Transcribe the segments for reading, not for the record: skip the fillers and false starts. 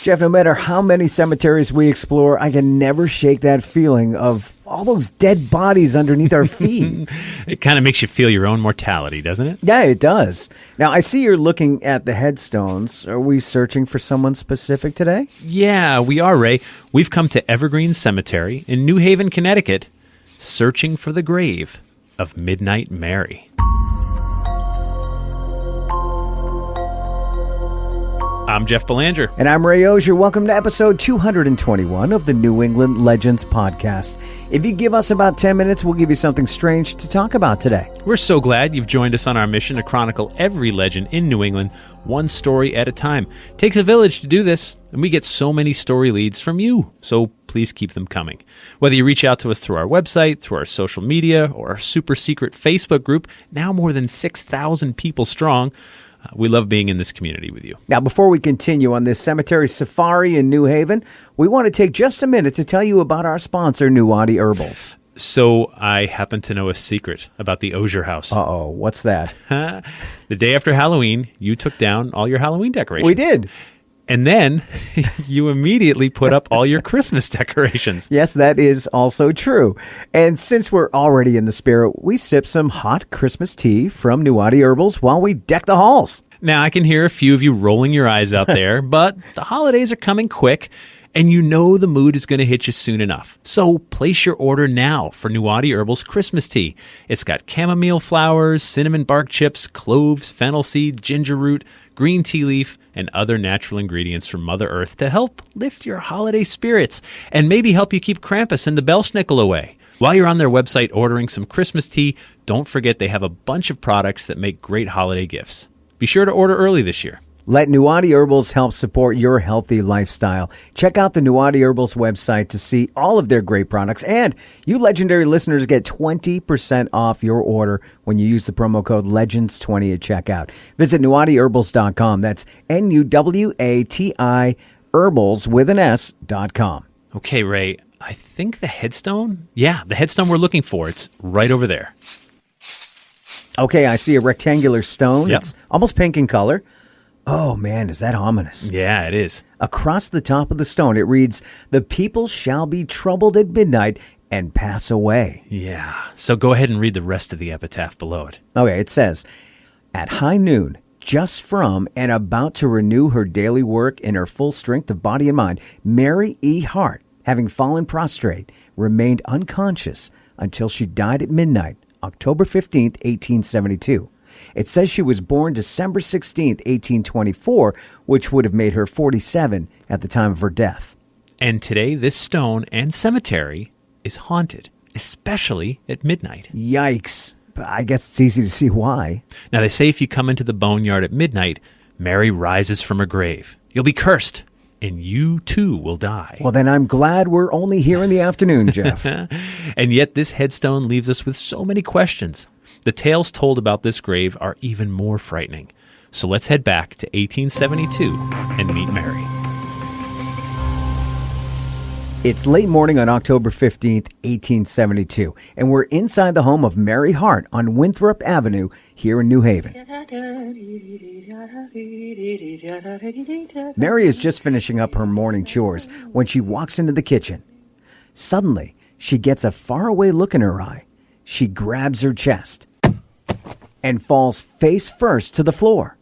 Jeff, no matter how many cemeteries we explore, I can never shake that feeling of all those dead bodies underneath our feet. It kind of makes you feel your own mortality, doesn't it? Yeah, it does. Now, I see you're looking at the headstones. Are we searching for someone specific today? Yeah, we are, Ray. We've come to Evergreen Cemetery in New Haven, Connecticut, searching for the grave of Midnight Mary. I'm Jeff Belanger. And I'm Ray Auger. Welcome to episode 221 of the New England Legends podcast. If you give us about 10 minutes, we'll give you something strange to talk about today. We're so glad you've joined us on our mission to chronicle every legend in New England, one story at a time. It takes a village to do this, and we get so many story leads from you, so please keep them coming. Whether you reach out to us through our website, through our social media, or our super secret Facebook group, now more than 6,000 people strong, we love being in this community with you. Now, before we continue on this cemetery safari in New Haven, we want to take just a minute to tell you about our sponsor, Nuwadi Herbals. So I happen to know a secret about the Auger house. Uh-oh, what's that? The day after Halloween, you took down all your Halloween decorations. We did. And then you immediately put up all your Christmas decorations. Yes, that is also true. And since we're already in the spirit, we sip some hot Christmas tea from Nuwadi Herbals while we deck the halls. Now, I can hear a few of you rolling your eyes out there, but the holidays are coming quick, and you know the mood is going to hit you soon enough. So place your order now for Nuwadi Herbals Christmas tea. It's got chamomile flowers, cinnamon bark chips, cloves, fennel seed, ginger root, green tea leaf, and other natural ingredients from Mother Earth to help lift your holiday spirits and maybe help you keep Krampus and the Belsnickel away. While you're on their website ordering some Christmas tea, don't forget they have a bunch of products that make great holiday gifts. Be sure to order early this year. Let Nuwadi Herbals help support your healthy lifestyle. Check out the Nuwadi Herbals website to see all of their great products. And you legendary listeners get 20% off your order when you use the promo code LEGENDS20 at checkout. Visit NuwadiHerbals.com. That's NUWATI Herbals with an S.com. Okay, Ray, I think the headstone? Yeah, the headstone we're looking for. It's right over there. Okay, I see a rectangular stone. Yep. It's almost pink in color. Oh, man, is that ominous? Yeah, it is. Across the top of the stone, it reads, "The people shall be troubled at midnight and pass away." Yeah, so go ahead and read the rest of the epitaph below it. Okay, it says, "At high noon, just from and about to renew her daily work in her full strength of body and mind, Mary E. Hart, having fallen prostrate, remained unconscious until she died at midnight, October 15th, 1872. It says she was born December 16th, 1824, which would have made her 47 at the time of her death." And today, this stone and cemetery is haunted, especially at midnight. Yikes. But I guess it's easy to see why. Now, they say if you come into the boneyard at midnight, Mary rises from her grave. You'll be cursed, and you too will die. Well, then I'm glad we're only here in the afternoon, Jeff. And yet this headstone leaves us with so many questions. The tales told about this grave are even more frightening. So let's head back to 1872 and meet Mary. It's late morning on October 15th, 1872, and we're inside the home of Mary Hart on Winthrop Avenue here in New Haven. Mary is just finishing up her morning chores when she walks into the kitchen. Suddenly, she gets a faraway look in her eye. She grabs her chest and falls face first to the floor.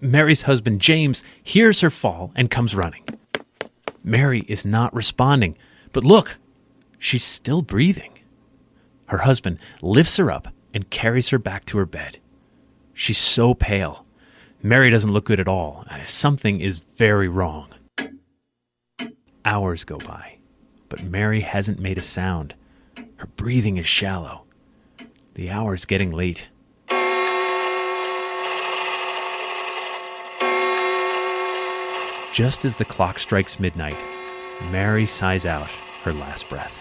Mary's husband, James, hears her fall and comes running. Mary is not responding, but look, she's still breathing. Her husband lifts her up and carries her back to her bed. She's so pale. Mary doesn't look good at all. Something is very wrong. Hours go by, but Mary hasn't made a sound. Her breathing is shallow. The hour's getting late. Just as the clock strikes midnight, Mary sighs out her last breath.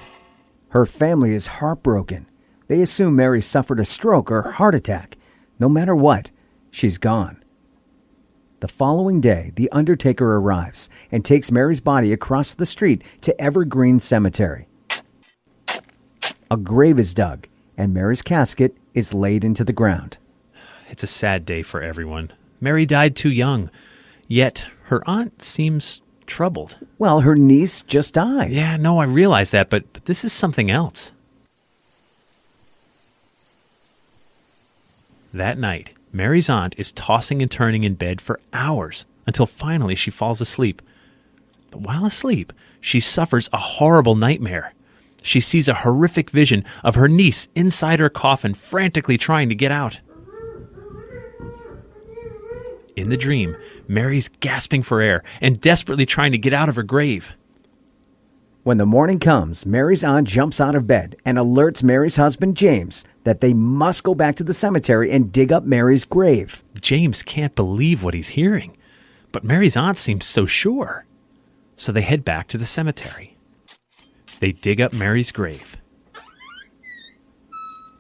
Her family is heartbroken. They assume Mary suffered a stroke or heart attack. No matter what, she's gone. The following day, the undertaker arrives and takes Mary's body across the street to Evergreen Cemetery. A grave is dug, and Mary's casket is laid into the ground. It's a sad day for everyone. Mary died too young, yet her aunt seems troubled. Well, her niece just died. Yeah, no, I realize that, but this is something else. That night, Mary's aunt is tossing and turning in bed for hours until finally she falls asleep. But while asleep, she suffers a horrible nightmare. She sees a horrific vision of her niece inside her coffin, frantically trying to get out. In the dream, Mary's gasping for air and desperately trying to get out of her grave. When the morning comes, Mary's aunt jumps out of bed and alerts Mary's husband, James, that they must go back to the cemetery and dig up Mary's grave. James can't believe what he's hearing, but Mary's aunt seems so sure. So they head back to the cemetery. They dig up Mary's grave.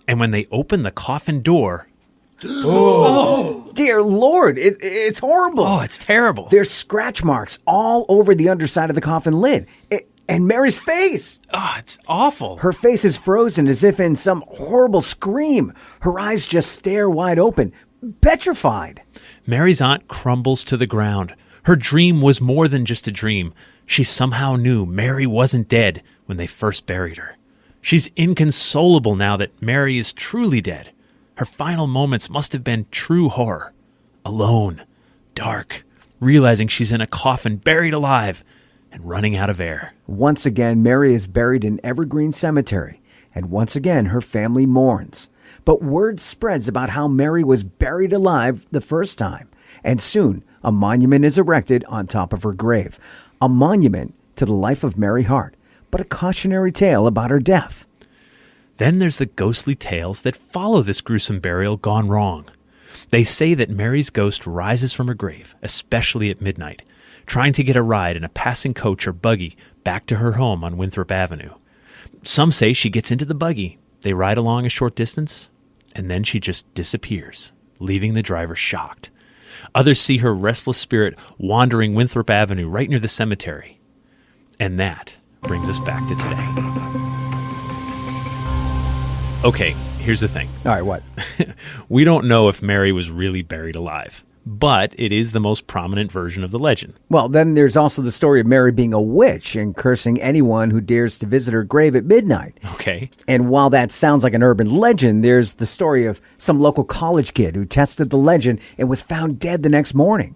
And when they open the coffin door... Oh, dear Lord, it's horrible. Oh, it's terrible. There's scratch marks all over the underside of the coffin lid. And Mary's face. Oh, it's awful. Her face is frozen as if in some horrible scream. Her eyes just stare wide open, petrified. Mary's aunt crumbles to the ground. Her dream was more than just a dream. She somehow knew Mary wasn't dead when they first buried her. She's inconsolable now that Mary is truly dead. Her final moments must have been true horror. Alone, dark, realizing she's in a coffin, buried alive, and running out of air. Once again, Mary is buried in Evergreen Cemetery, and once again her family mourns. But word spreads about how Mary was buried alive the first time, and soon a monument is erected on top of her grave. A monument to the life of Mary Hart, but a cautionary tale about her death. Then there's the ghostly tales that follow this gruesome burial gone wrong. They say that Mary's ghost rises from her grave, especially at midnight, trying to get a ride in a passing coach or buggy back to her home on Winthrop Avenue. Some say she gets into the buggy, they ride along a short distance, and then she just disappears, leaving the driver shocked. Others see her restless spirit wandering Winthrop Avenue right near the cemetery. And that brings us back to today. Okay, here's the thing. All right, what? We don't know if Mary was really buried alive, but it is the most prominent version of the legend. Well, then there's also the story of Mary being a witch and cursing anyone who dares to visit her grave at midnight. Okay. And while that sounds like an urban legend, there's the story of some local college kid who tested the legend and was found dead the next morning.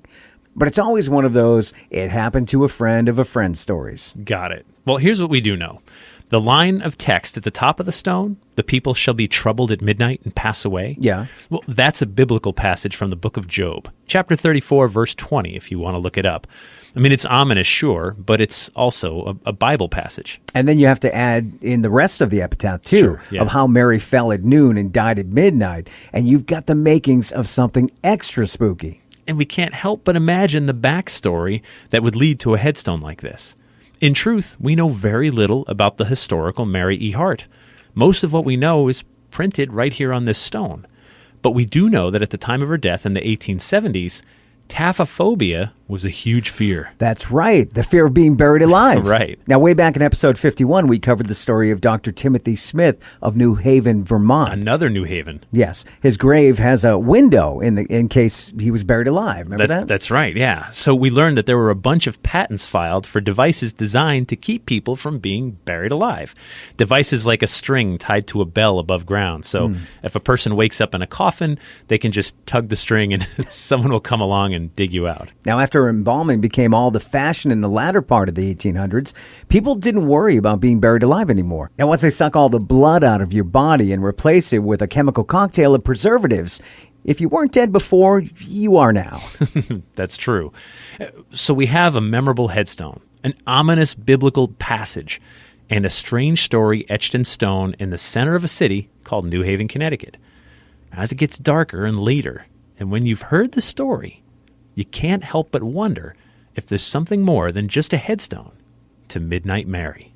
But it's always one of those, it happened to a friend of a friend stories. Got it. Well, here's what we do know. The line of text at the top of the stone, the people shall be troubled at midnight and pass away. Yeah. Well, that's a biblical passage from the book of Job, chapter 34, verse 20, if you want to look it up. I mean, it's ominous, sure, but it's also a Bible passage. And then you have to add in the rest of the epitaph, too, Sure, yeah. of how Mary fell at noon and died at midnight. And you've got the makings of something extra spooky. And we can't help but imagine the backstory that would lead to a headstone like this. In truth, we know very little about the historical Mary E. Hart. Most of what we know is printed right here on this stone. But we do know that at the time of her death in the 1870s, taphophobia was a huge fear. That's right. The fear of being buried alive. Right. Now, way back in episode 51, we covered the story of Dr. Timothy Smith of New Haven, Vermont. Another New Haven. Yes. His grave has a window in case he was buried alive. Remember that? That's right, yeah. So we learned that there were a bunch of patents filed for devices designed to keep people from being buried alive. Devices like a string tied to a bell above ground. So if a person wakes up in a coffin, they can just tug the string and someone will come along and dig you out. Now, after embalming became all the fashion in the latter part of the 1800s, people didn't worry about being buried alive anymore. And once they suck all the blood out of your body and replace it with a chemical cocktail of preservatives, if you weren't dead before, you are now. That's true. So we have a memorable headstone, an ominous biblical passage, and a strange story etched in stone in the center of a city called New Haven, Connecticut. As it gets darker and later, and when you've heard the story, you can't help but wonder if there's something more than just a headstone to Midnight Mary.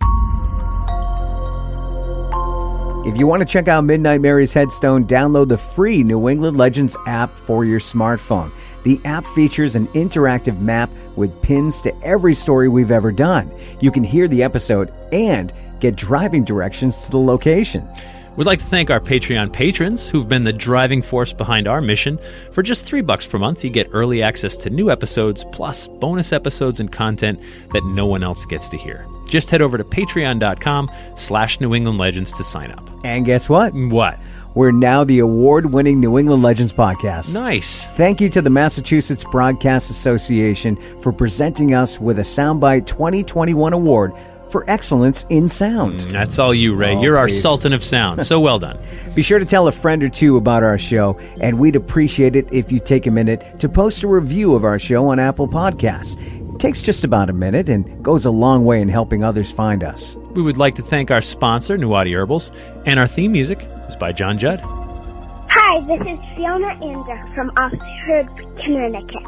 If you want to check out Midnight Mary's headstone, download the free New England Legends app for your smartphone. The app features an interactive map with pins to every story we've ever done. You can hear the episode and get driving directions to the location. We'd like to thank our Patreon patrons who've been the driving force behind our mission. For just $3 per month, you get early access to new episodes, plus bonus episodes and content that no one else gets to hear. Just head over to patreon.com/New England Legends to sign up. And guess what? What? We're now the award-winning New England Legends podcast. Nice. Thank you to the Massachusetts Broadcast Association for presenting us with a Soundbite 2021 award for excellence in sound. That's all you, Ray. You're our Sultan of Sound. So well done. Be sure to tell a friend or two about our show, and we'd appreciate it if you take a minute to post a review of our show on Apple Podcasts. It takes just about a minute and goes a long way in helping others find us. We would like to thank our sponsor, Nuwadi Herbals, and our theme music is by John Judd. Hi, this is Fiona Ander from Oxford, Connecticut.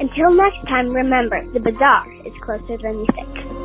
Until next time, remember, the bazaar is closer than you think.